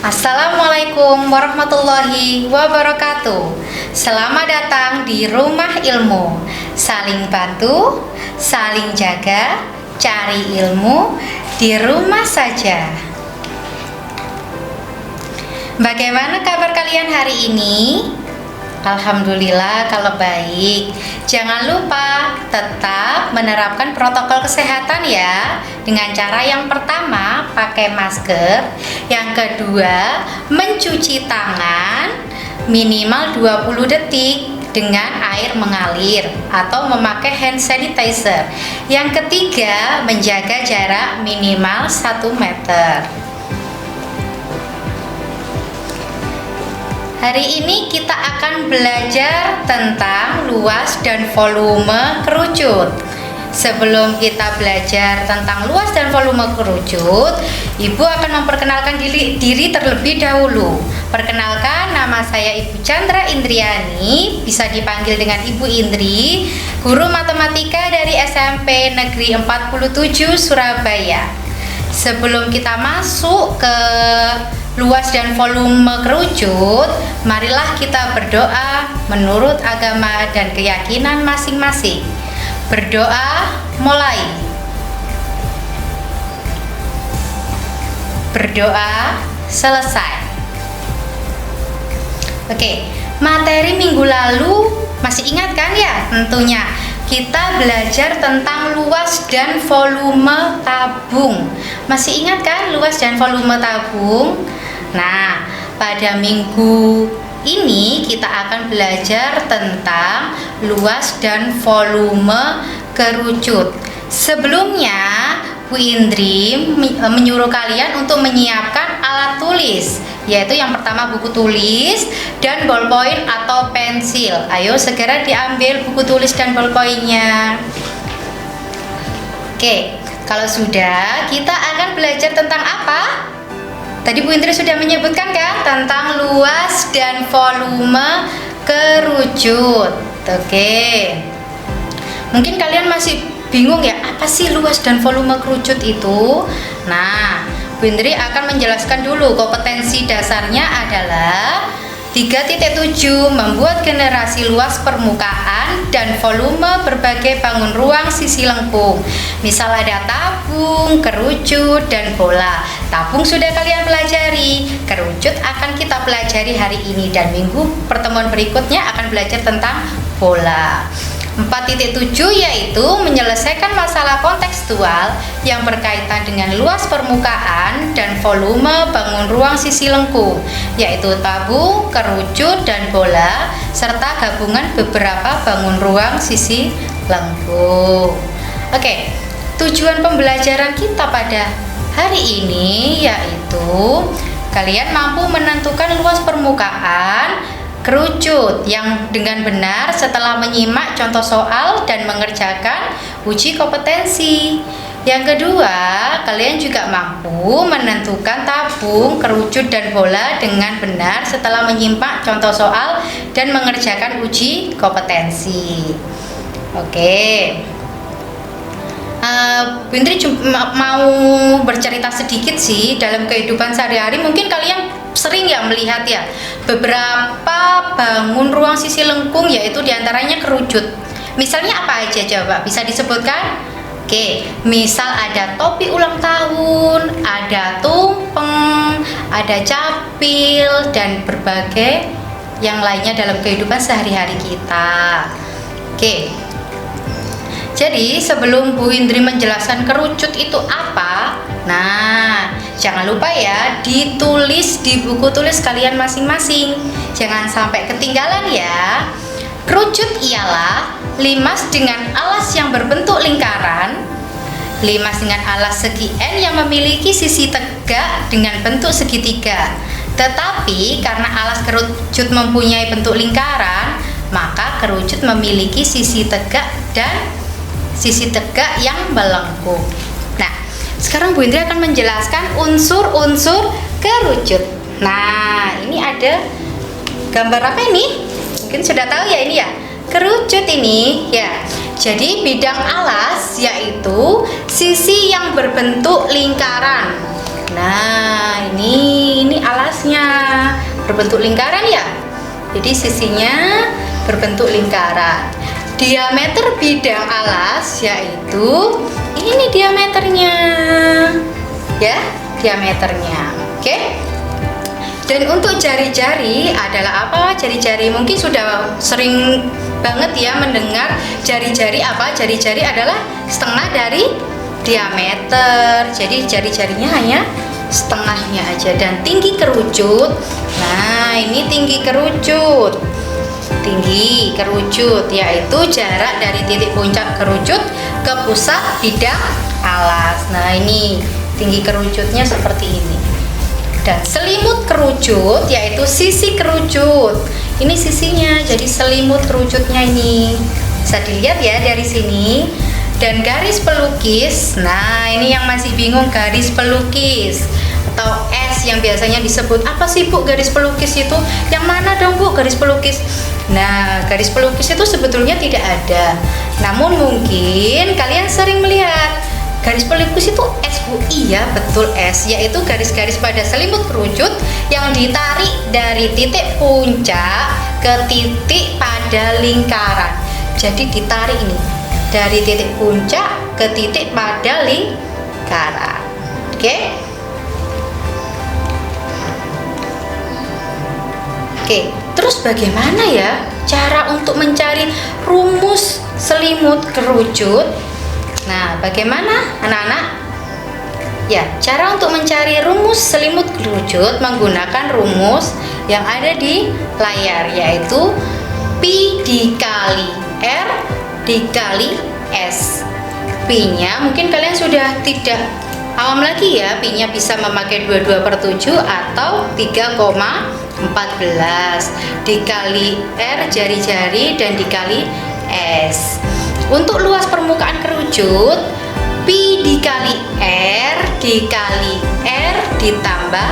Assalamualaikum warahmatullahi wabarakatuh. Selamat datang di Rumah Ilmu. Saling bantu, saling jaga, cari ilmu di rumah saja. Bagaimana kabar kalian hari ini? Alhamdulillah kalau baik. Jangan lupa tetap menerapkan protokol kesehatan ya. Dengan cara yang pertama pakai masker, yang kedua mencuci tangan minimal 20 detik dengan air mengalir atau memakai hand sanitizer. Yang ketiga menjaga jarak minimal 1 meter. Hari ini kita akan belajar tentang luas dan volume kerucut. Sebelum kita belajar tentang luas dan volume kerucut, Ibu akan memperkenalkan diri terlebih dahulu. Perkenalkan, nama saya Ibu Chandra Indriani, bisa dipanggil dengan Ibu Indri, guru matematika dari SMP Negeri 47 Surabaya. Sebelum kita masuk ke luas dan volume kerucut, marilah kita berdoa menurut agama dan keyakinan masing-masing. Berdoa mulai. Berdoa selesai. Oke, materi minggu lalu masih ingat kan ya? Tentunya kita belajar tentang luas dan volume tabung. Masih ingat kan luas dan volume tabung? Nah, pada minggu ini kita akan belajar tentang luas dan volume kerucut. Sebelumnya, Bu Indri menyuruh kalian untuk menyiapkan alat tulis, yaitu yang pertama buku tulis dan ballpoint atau pensil. Ayo segera diambil buku tulis dan ballpointnya. Oke, kalau sudah, kita akan belajar tentang apa? Tadi Bu Indri sudah menyebutkan kan tentang luas dan volume kerucut. Oke. Mungkin kalian masih bingung ya, apa sih luas dan volume kerucut itu? Nah, Bu Indri akan menjelaskan dulu. Kompetensi dasarnya adalah 3.7 membuat generasi luas permukaan dan volume berbagai bangun ruang sisi lengkung. Misal ada tabung, kerucut, dan bola. Tabung sudah kalian pelajari, kerucut akan kita pelajari hari ini, dan minggu pertemuan berikutnya akan belajar tentang bola. 4.7 yaitu menyelesaikan masalah kontekstual yang berkaitan dengan luas permukaan dan volume bangun ruang sisi lengkung, yaitu tabung, kerucut, dan bola, serta gabungan beberapa bangun ruang sisi lengkung. Oke, tujuan pembelajaran kita pada hari ini yaitu kalian mampu menentukan luas permukaan kerucut yang dengan benar setelah menyimak contoh soal dan mengerjakan uji kompetensi. Yang kedua, kalian juga mampu menentukan tabung, kerucut, dan bola dengan benar setelah menyimak contoh soal dan mengerjakan uji kompetensi. Oke. Bu Indri mau bercerita sedikit sih dalam kehidupan sehari-hari. Mungkin kalian sering ya melihat ya beberapa bangun ruang sisi lengkung, yaitu diantaranya kerucut. Misalnya apa aja coba bisa disebutkan? Oke, misal ada topi ulang tahun, ada tumpeng, ada capil, dan berbagai yang lainnya dalam kehidupan sehari-hari kita. Oke, jadi sebelum Bu Indri menjelaskan kerucut itu apa, nah jangan lupa ya ditulis di buku tulis kalian masing-masing. Jangan sampai ketinggalan ya. Kerucut ialah limas dengan alas yang berbentuk lingkaran. Limas dengan alas segi N yang memiliki sisi tegak dengan bentuk segitiga. Tetapi karena alas kerucut mempunyai bentuk lingkaran, maka kerucut memiliki sisi tegak dan sisi tegak yang melengkung. Nah, sekarang Bu Indri akan menjelaskan unsur-unsur kerucut. Nah, ini ada gambar apa ini? Mungkin sudah tahu ya ini ya. Kerucut ini ya. Jadi bidang alas yaitu sisi yang berbentuk lingkaran. Nah, ini alas berbentuk lingkaran ya. Jadi sisinya berbentuk lingkaran. Diameter bidang alas yaitu ini diameternya. Ya, diameternya. Oke. Dan untuk jari-jari adalah apa? Jari-jari mungkin sudah sering banget ya mendengar jari-jari apa? Jari-jari adalah setengah dari diameter. Jadi jari-jarinya hanya setengahnya aja. Dan tinggi kerucut. Nah, ini tinggi kerucut. Tinggi kerucut yaitu jarak dari titik puncak kerucut ke pusat bidang alas. Nah, ini tinggi kerucutnya seperti ini. Dan selimut kerucut yaitu sisi kerucut. Ini sisinya, jadi selimut kerucutnya ini bisa dilihat ya dari sini. Dan garis pelukis, nah ini yang masih bingung, garis pelukis atau S yang biasanya disebut apa sih Bu garis pelukis itu? Yang mana dong Bu garis pelukis? Nah, garis pelukis itu sebetulnya tidak ada. Namun mungkin kalian sering melihat garis pelukis itu S Bu. Iya betul S, yaitu garis-garis pada selimut kerucut yang ditarik dari titik puncak ke titik pada lingkaran. Jadi ditarik ini dari titik puncak ke titik pada lingkaran. Oke. Oke, terus bagaimana ya cara untuk mencari rumus selimut kerucut? Nah, bagaimana anak-anak? Ya, cara untuk mencari rumus selimut kerucut menggunakan rumus yang ada di layar, yaitu Pi dikali R dikali S. Pi-nya mungkin kalian sudah tidak awam lagi ya, Pi-nya bisa memakai 22/7 atau 3,14 dikali R jari-jari dan dikali S. Untuk luas permukaan kerucut, Pi dikali R dikali R ditambah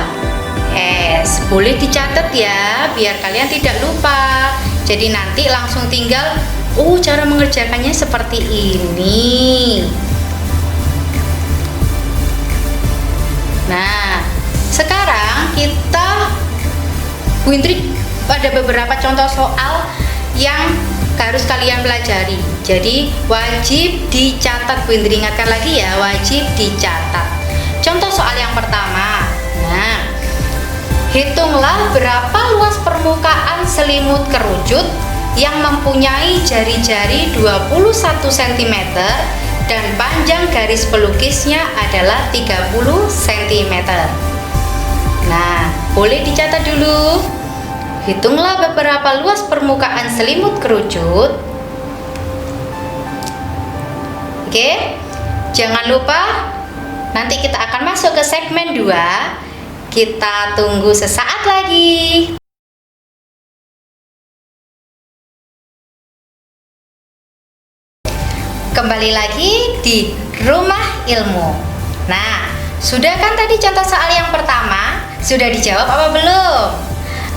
S. Boleh dicatat ya, biar kalian tidak lupa. Jadi nanti langsung tinggal, cara mengerjakannya seperti ini. Nah, sekarang kita Bu Indri ada beberapa contoh soal yang harus kalian pelajari. Jadi wajib dicatat, Bu Indri ingatkan lagi ya, wajib dicatat. Contoh soal yang pertama. Nah, hitunglah berapa luas permukaan selimut kerucut yang mempunyai jari-jari 21 cm dan panjang garis pelukisnya adalah 30 cm. Nah, boleh dicatat dulu. Hitunglah beberapa luas permukaan selimut kerucut. Oke, jangan lupa nanti kita akan masuk ke segmen 2. Kita tunggu sesaat lagi. Kembali lagi di Rumah Ilmu. Nah, sudah kan tadi contoh soal yang pertama? Sudah dijawab apa belum?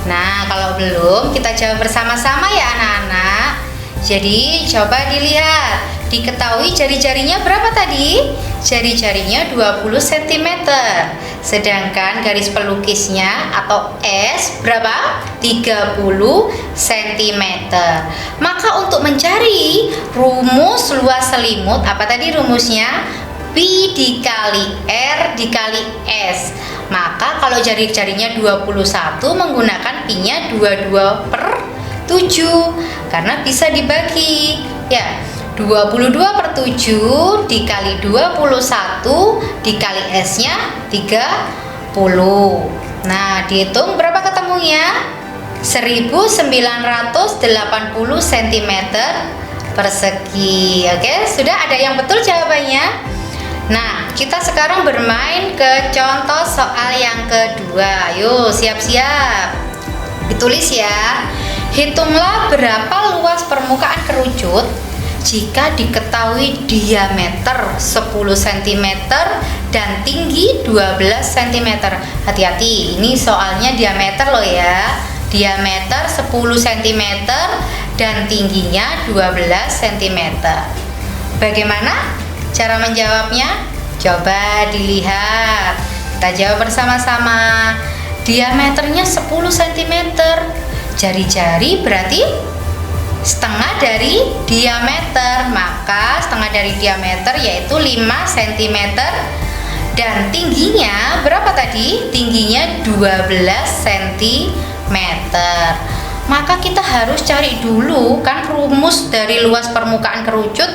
Nah, kalau belum, kita jawab bersama-sama ya anak-anak. Jadi, coba dilihat. Diketahui jari-jarinya berapa tadi? Jari-jarinya 20 cm. Sedangkan garis pelukisnya atau S berapa? 30 cm. Maka untuk mencari rumus luas selimut, apa tadi rumusnya? Pi dikali R dikali S. Maka kalau jari-jarinya 21 menggunakan Pi-nya 22/7 karena bisa dibagi. Ya, 22/7 dikali 21 dikali S-nya 30. Nah, dihitung berapa ketemunya? 1980 cm persegi. Oke, sudah ada yang betul jawabannya? Nah, kita sekarang bermain ke contoh soal yang kedua. Yuk, siap-siap. Ditulis ya. Hitunglah berapa luas permukaan kerucut jika diketahui diameter 10 cm dan tinggi 12 cm. Hati-hati, ini soalnya diameter loh ya. Diameter 10 cm dan tingginya 12 cm. Bagaimana cara menjawabnya? Coba dilihat. Kita jawab bersama-sama. diameternya 10 cm. Jari-jari berarti setengah dari diameter, maka setengah dari diameter yaitu 5 cm. Dan tingginya berapa tadi? Tingginya 12 cm. Maka kita harus cari dulu kan rumus dari luas permukaan kerucut,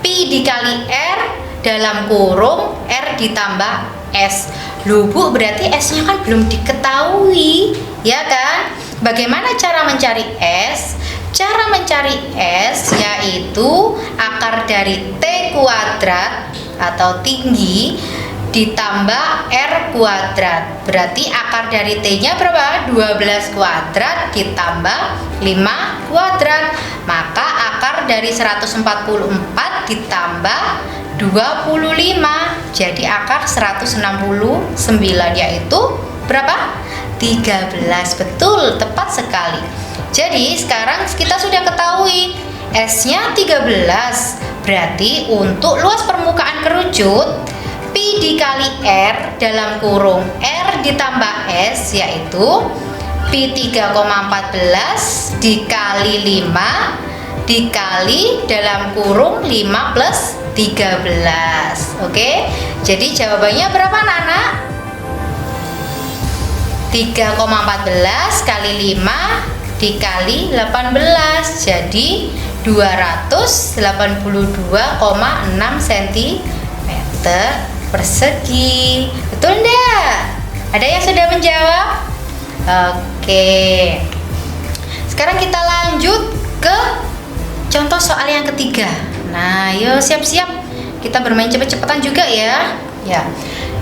Pi dikali R dalam kurung R ditambah S. Loh Bu, berarti S-nya kan belum diketahui, ya kan? Bagaimana cara mencari S? Cara mencari S yaitu akar dari T kuadrat atau tinggi ditambah R kuadrat. Berarti akar dari T-nya berapa? 12 kuadrat ditambah 5 kuadrat. Maka akar dari 144 ditambah 25 jadi akar 169, yaitu berapa? 13. Betul, tepat sekali. Jadi sekarang kita sudah ketahui S-nya 13. Berarti untuk luas permukaan kerucut, Pi dikali R dalam kurung R ditambah S yaitu Pi 3,14 dikali 5 dikali dalam kurung 5 plus 13. Oke, jadi jawabannya berapa anak-anak? 3,14 kali 5 dikali 18 jadi 282,6 cm persegi. Betul enggak? Ada yang sudah menjawab? Oke. Sekarang kita lanjut ke contoh soal yang ketiga. Nah, yuk siap-siap. Kita bermain cepet-cepetan juga ya. Ya.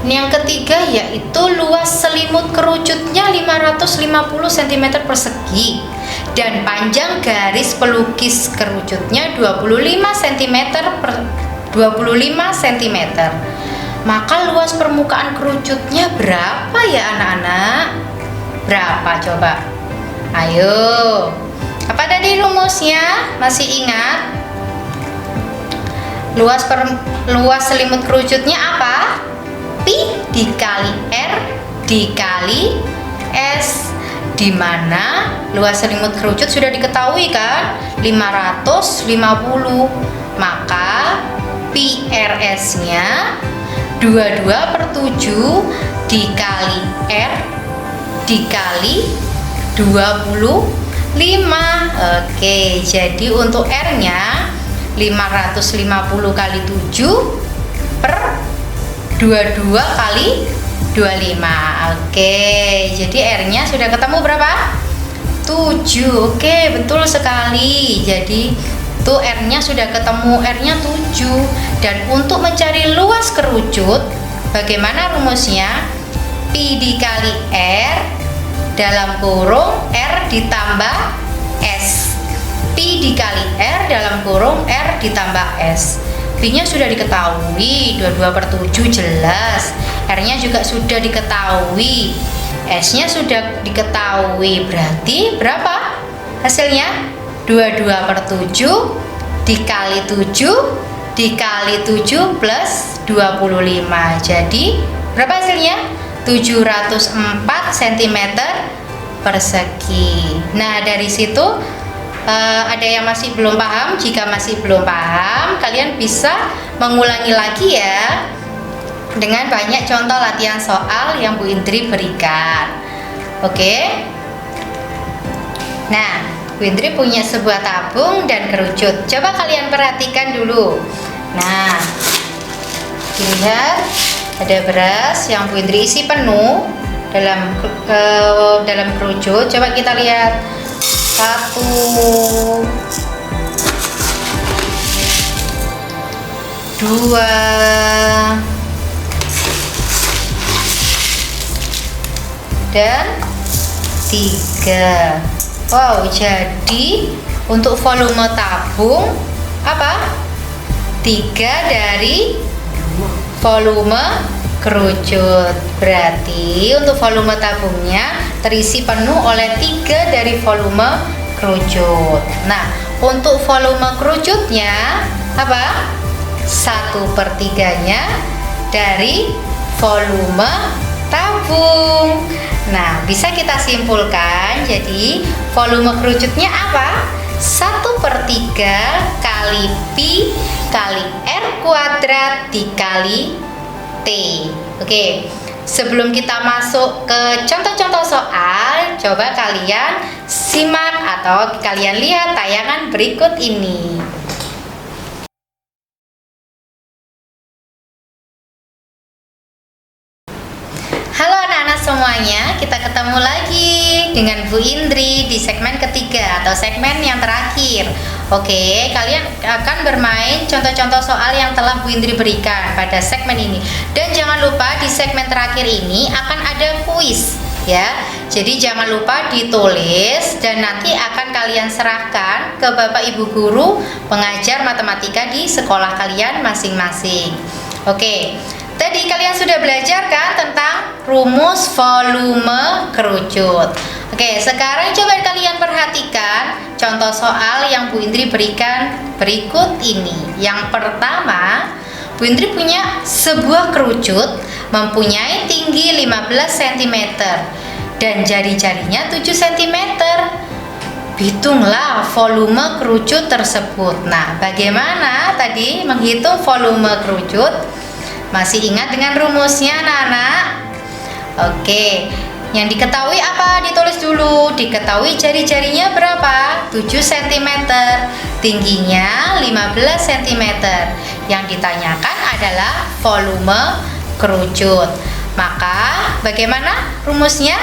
Ini yang ketiga yaitu luas selimut kerucutnya 550 cm persegi dan panjang garis pelukis kerucutnya 25 cm per 25 cm. Maka luas permukaan kerucutnya berapa ya anak-anak? Berapa coba? Ayo. Apa tadi rumusnya? Masih ingat? Luas selimut kerucutnya apa? Pi dikali R dikali S, di mana luas selimut kerucut sudah diketahui kan? 550. Maka Pi RS nya 22/7 dikali R dikali 25. Oke, jadi untuk R nya 550 kali 7 per 22 kali 25. Oke, jadi R nya sudah ketemu berapa? 7. Oke, betul sekali. Jadi tuh R nya sudah ketemu, R nya 7. Dan untuk mencari luas kerucut, bagaimana rumusnya? Pi dikali R dalam kurung R ditambah S. Pi dikali R dalam kurung R ditambah S. Pi-nya sudah diketahui, 22/7 jelas. R-nya juga sudah diketahui. S-nya sudah diketahui. Berarti berapa hasilnya? 22/7 dikali 7 dikali 7 plus 25. Jadi berapa hasilnya? 704 cm persegi. Nah, dari situ ada yang masih belum paham? Jika masih belum paham, kalian bisa mengulangi lagi ya dengan banyak contoh latihan soal yang Bu Indri berikan. Oke. Nah, Bu Indri punya sebuah tabung dan kerucut. Coba kalian perhatikan dulu. Nah, lihat ada beras yang Bu Indri isi penuh dalam kerucut. Coba kita lihat. 1, 2, dan 3. Wow, jadi untuk volume tabung apa? 3 dari volume kerucut. Berarti untuk volume tabungnya terisi penuh oleh 3 dari volume kerucut. Nah, untuk volume kerucutnya apa? 1/3-nya dari volume tabung. Nah, bisa kita simpulkan, jadi volume kerucutnya apa? 1/3 kali Pi kali R kuadrat dikali T. Oke, sebelum kita masuk ke contoh-contoh soal, coba kalian simak atau kalian lihat tayangan berikut ini. Halo anak-anak semuanya, kita ketemu lagi dengan Bu Indri di segmen ketiga atau segmen yang terakhir. Oke, kalian akan bermain contoh-contoh soal yang telah Bu Indri berikan pada segmen ini. Dan jangan lupa di segmen terakhir ini akan ada kuis ya. Jadi jangan lupa ditulis dan nanti akan kalian serahkan ke Bapak Ibu guru pengajar matematika di sekolah kalian masing-masing. Oke. Tadi kalian sudah belajar kan tentang rumus volume kerucut. Oke, sekarang coba kalian perhatikan contoh soal yang Bu Indri berikan berikut ini. Yang pertama, Bu Indri punya sebuah kerucut mempunyai tinggi 15 cm dan jari-jarinya 7 cm. Hitunglah volume kerucut tersebut. Nah, bagaimana tadi menghitung volume kerucut? Masih ingat dengan rumusnya anak-anak? Oke, yang diketahui apa? Ditulis dulu. Diketahui jari-jarinya berapa? 7 cm, tingginya 15 cm. Yang ditanyakan adalah volume kerucut. Maka bagaimana rumusnya?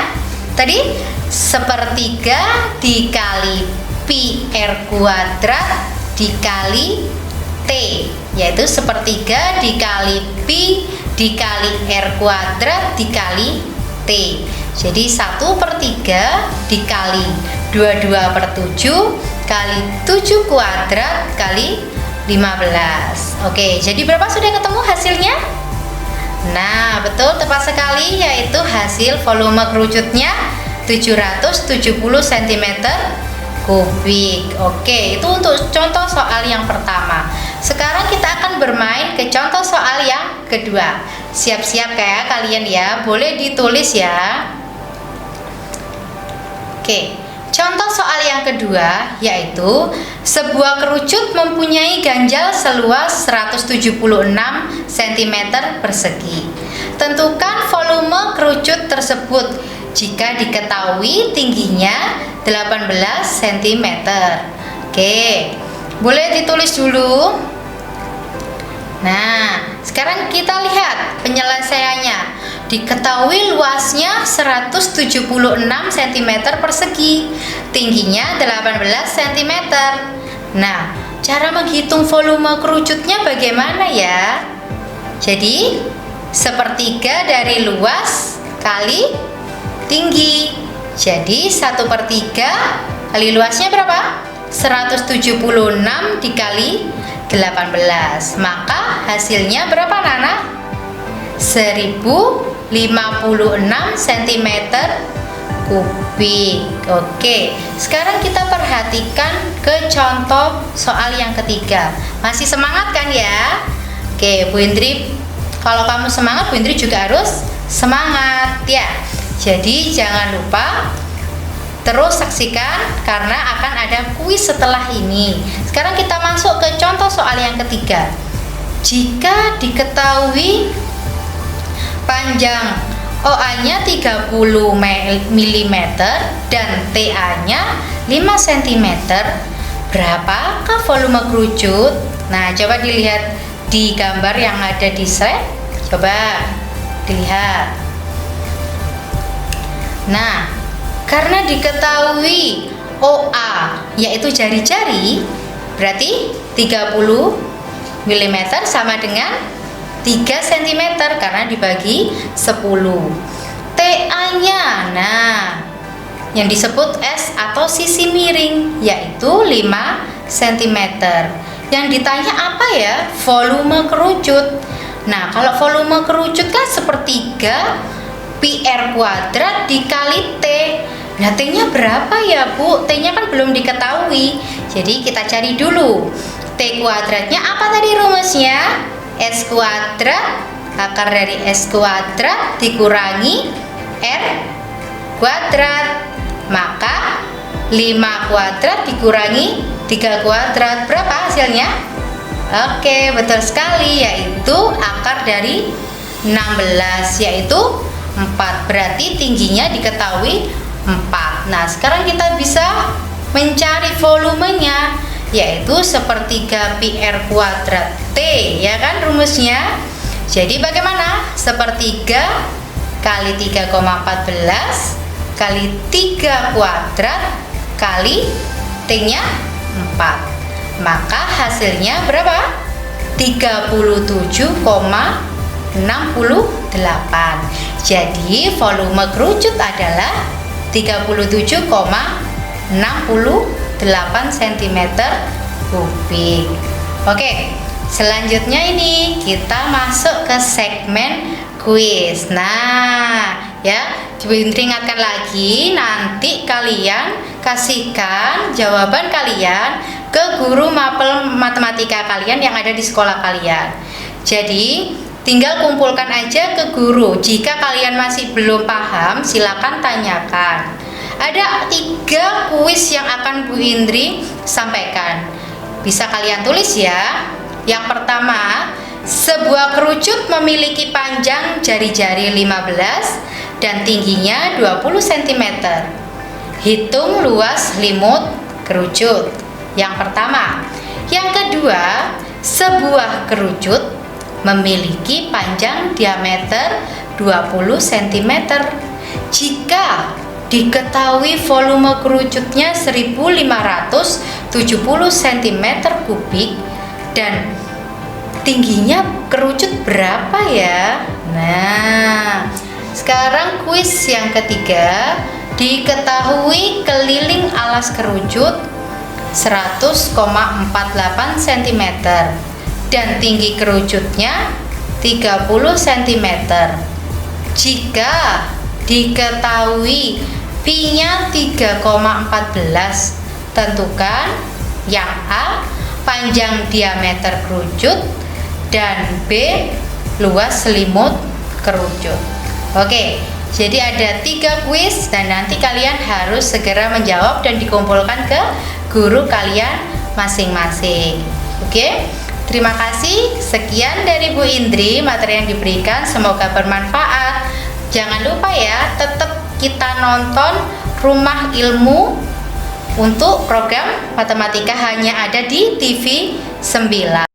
Tadi 1/3 dikali Pi R kuadrat dikali T, yaitu 1/3 dikali Pi dikali R kuadrat dikali T. Jadi 1/3 dikali 22/7 kali 7 kuadrat kali 15. Oke, jadi berapa sudah ketemu hasilnya? Nah, betul, tepat sekali, yaitu hasil volume kerucutnya 770 cm kubik. Oke, itu untuk contoh soal yang pertama. Sekarang kita akan bermain ke contoh soal yang kedua. Siap-siap kayak kalian ya, boleh ditulis ya. Oke, contoh soal yang kedua yaitu sebuah kerucut mempunyai ganjal seluas 176 cm persegi. Tentukan volume kerucut tersebut jika diketahui tingginya 18 cm. Oke, boleh ditulis dulu. Nah, sekarang kita lihat penyelesaiannya. Diketahui luasnya 176 cm persegi, tingginya 18 cm. Nah, cara menghitung volume kerucutnya bagaimana ya? Jadi, 1/3 dari luas kali tinggi. Jadi 1/3 kali luasnya berapa? 176 dikali 18. Maka hasilnya berapa Nana? 1056 cm kubik. Oke, sekarang kita perhatikan ke contoh soal yang ketiga. Masih semangat kan ya? Oke, Bu Indri, kalau kamu semangat, Bu Indri juga harus semangat ya. Jadi jangan lupa terus saksikan karena akan ada kuis setelah ini. Sekarang kita masuk ke contoh soal yang ketiga. Jika diketahui panjang OA-nya 30 mm dan TA-nya 5 cm, berapakah volume kerucut? Nah, coba dilihat di gambar yang ada di slide. Coba dilihat. Nah, karena diketahui OA yaitu jari-jari, berarti 30 mm sama dengan 3 cm karena dibagi 10. TA-nya, nah, yang disebut S atau sisi miring, yaitu 5 cm. Yang ditanya apa ya? Volume kerucut. Nah, kalau volume kerucut kan 1/3 Pi R kuadrat dikali T. Nah, T-nya berapa ya Bu? T-nya kan belum diketahui. Jadi kita cari dulu. T kuadratnya apa tadi rumusnya? S kuadrat, akar dari S kuadrat dikurangi R kuadrat. Maka 5 kuadrat dikurangi 3 kuadrat, berapa hasilnya? Oke, betul sekali, yaitu akar dari 16, yaitu 4. Berarti tingginya diketahui 4. Nah, sekarang kita bisa mencari volumenya, yaitu sepertiga pi r kuadrat T, ya kan rumusnya? Jadi bagaimana? Sepertiga kali 3,14 kali 3 kuadrat kali T-nya 4. Maka hasilnya berapa? 37,68. Jadi volume kerucut adalah 37,68 cm kubik. Oke, selanjutnya ini kita masuk ke segmen kuis. Nah, ya, coba ingatkan lagi, nanti kalian kasihkan jawaban kalian ke guru mapel matematika kalian yang ada di sekolah kalian. Jadi tinggal kumpulkan aja ke guru. Jika kalian masih belum paham, silakan tanyakan. Ada 3 kuis yang akan Bu Indri sampaikan. Bisa kalian tulis ya. Yang pertama, sebuah kerucut memiliki panjang jari-jari 15 dan tingginya 20 cm. Hitung luas selimut kerucut. Yang pertama. Yang kedua, sebuah kerucut memiliki panjang diameter 20 cm. Jika diketahui volume kerucutnya 1570 cm kubik dan tingginya kerucut berapa ya? Nah, sekarang kuis yang ketiga, diketahui keliling alas kerucut 100,48 cm dan tinggi kerucutnya 30 cm. Jika diketahui pi-nya 3,14, tentukan yang A panjang diameter kerucut dan B luas selimut kerucut. Oke, jadi ada 3 kuis dan nanti kalian harus segera menjawab dan dikumpulkan ke guru kalian masing-masing. Oke, terima kasih. Sekian dari Bu Indri materi yang diberikan, semoga bermanfaat. Jangan lupa ya, tetap kita nonton Rumah Ilmu untuk program matematika hanya ada di TV 9.